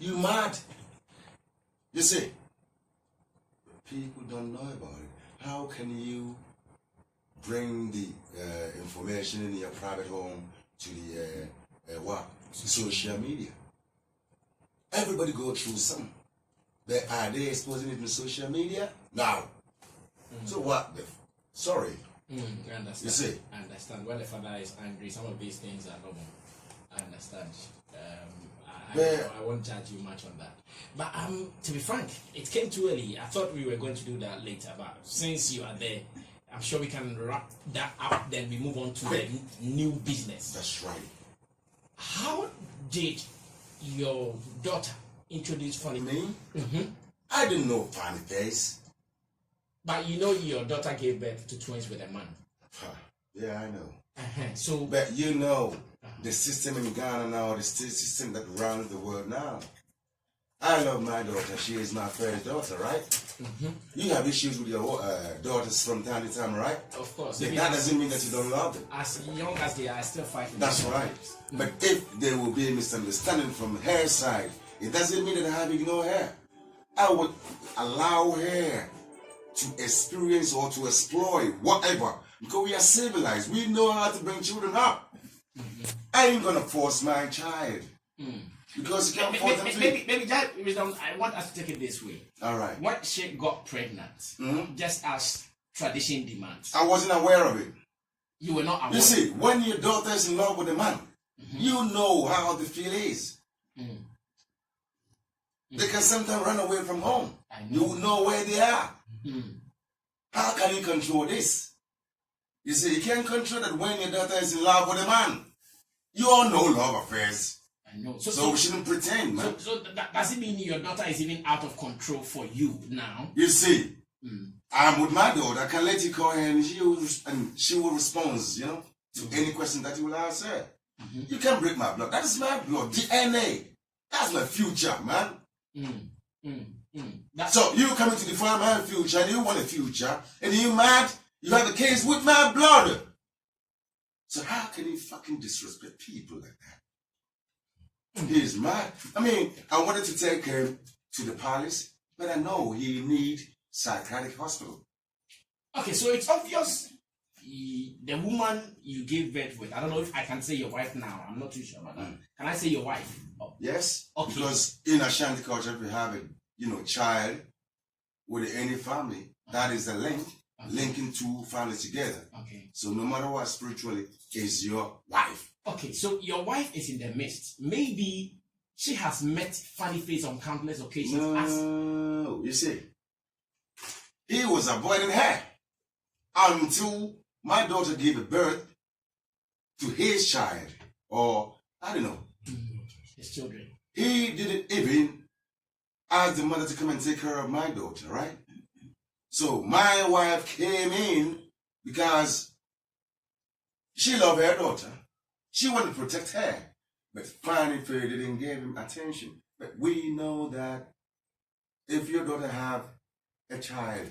You mad? You see, people don't know about it. How can you bring the information in your private home to the social media? Everybody go through some. But are they exposing it in social media? No. So what? Sorry. I understand. You see? I understand. When the father is angry, some of these things are normal. I understand. I won't judge you much on that. But to be frank, it came too early. I thought we were going to do that later. But since you are there, I'm sure we can wrap that up. Then we move on to the new business. That's right. How did your daughter introduce Funny? Me? I didn't know Funny Face. But you know your daughter gave birth to twins with a man. Yeah, I know. So, but you know, the system in Ghana now, the system that runs the world now. I love my daughter. She is my first daughter, right? You have issues with your daughters from time to time, right? Of course. But that doesn't mean that you don't love them. As young as they are, still fighting. That's right. But if there will be a misunderstanding from her side, it doesn't mean that I have ignored her. I would allow her to experience or to exploit whatever, because we are civilized. We know how to bring children up. I ain't gonna force my child because you can't force them to. Maybe Jah Wizdom, I want us to take it this way. All right. When she got pregnant, just as tradition demands, I wasn't aware of it. You were not aware. You see, when your daughter is in love with a man, you know how the feel is. They can sometimes run away from home. You know where they are. How can you control this? You see, you can't control that when your daughter is in love with a man. You all know love affairs. I know. So we shouldn't pretend, man. So that does it mean your daughter is even out of control for you now? You see, I'm with my daughter. I can let you call her and she will respond, you know, to any question that you will ask her. You can't break my blood. That is my blood. DNA. That's my future, man. So you coming to define my future and you want a future and you mad? You have a case with my blood. So how can you fucking disrespect people like that? He is mad. I mean, I wanted to take him to the palace, but I know he need psychiatric hospital. Okay, so it's obvious the woman you gave birth with, I don't know if I can say your wife now. I'm not too sure about that. Can I say your wife? Oh. Yes. Okay. Because in Ashanti culture, if you have a child with any family, that is a link, linking two families together. Okay. So no matter what, spiritually, is your wife. Okay, so your wife is in the midst. Maybe she has met Funny Face on countless occasions. No, you see, he was avoiding her until my daughter gave birth to his child, or I don't know, his children. He didn't even ask the mother to come and take care of my daughter, right? So my wife came in because she loved her daughter. She wanted to protect her. But Funny Face didn't give him attention. But we know that if your daughter have a child,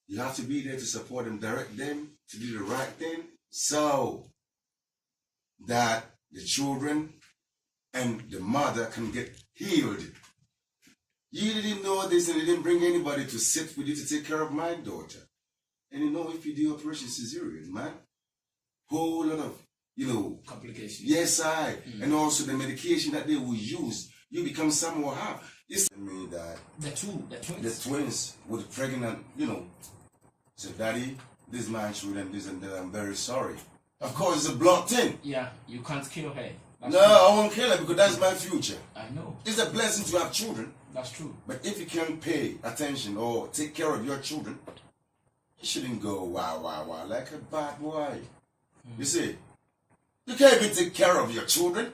you have to be there to support them, direct them to do the right thing so that the children and the mother can get healed. You didn't know this and you didn't bring anybody to sit with you to take care of my daughter. And you know, if you do Operation Cesarean, man, whole lot of, complications. Yes, and also the medication that they will use, you become someone how. It's me that the twins with pregnant, so daddy, this is my children, this and that, I'm very sorry. Of course, it's a blood thing. Yeah, you can't kill her. No, I won't kill her because that's my future. I know. It's a blessing to have children. That's true. But if you can't pay attention or take care of your children, you shouldn't go wow like a bad boy. You see, you can't even take care of your children.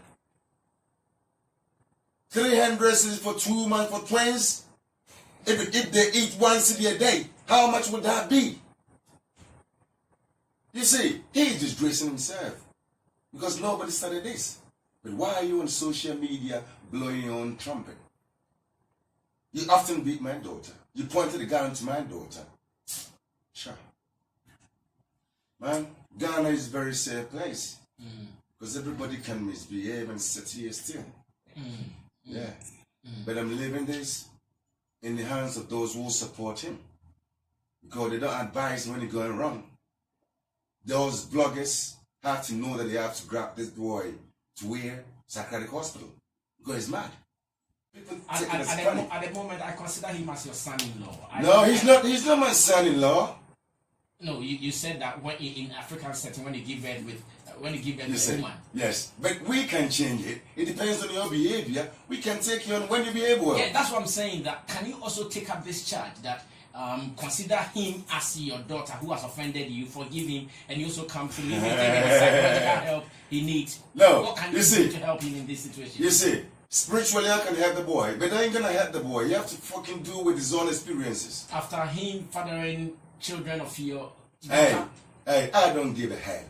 300 is for 2 months for twins. If they eat one cedi a day, how much would that be? You see, he's disgracing himself because nobody started this. But why are you on social media blowing your own trumpet? You often beat my daughter. You pointed the gun to my daughter. Sure. Man, Ghana is a very safe place. Because everybody can misbehave and sit here still. Yeah. But I'm leaving this in the hands of those who support him. Because they don't advise when he's going wrong. Those bloggers have to know that they have to grab this boy to where? Psychiatric hospital. Because he's mad. People take it as funny. At the moment, I consider him as your son-in-law. No, he's not. He's not my son-in-law. No, you said that when in African setting, when you give birth to a woman. Yes, but we can change it. It depends on your behavior. We can take you on when you behave well. Yeah, that's what I'm saying. That can you also take up this charge that consider him as your daughter who has offended you, forgive him, and you also come to me and give him the psychological help he needs. No, what can you do to help him in this situation? You see, spiritually I can help the boy, but I ain't gonna help the boy. You have to fucking do with his own experiences. After him fathering children of your Hey, daughter, I don't give a hell.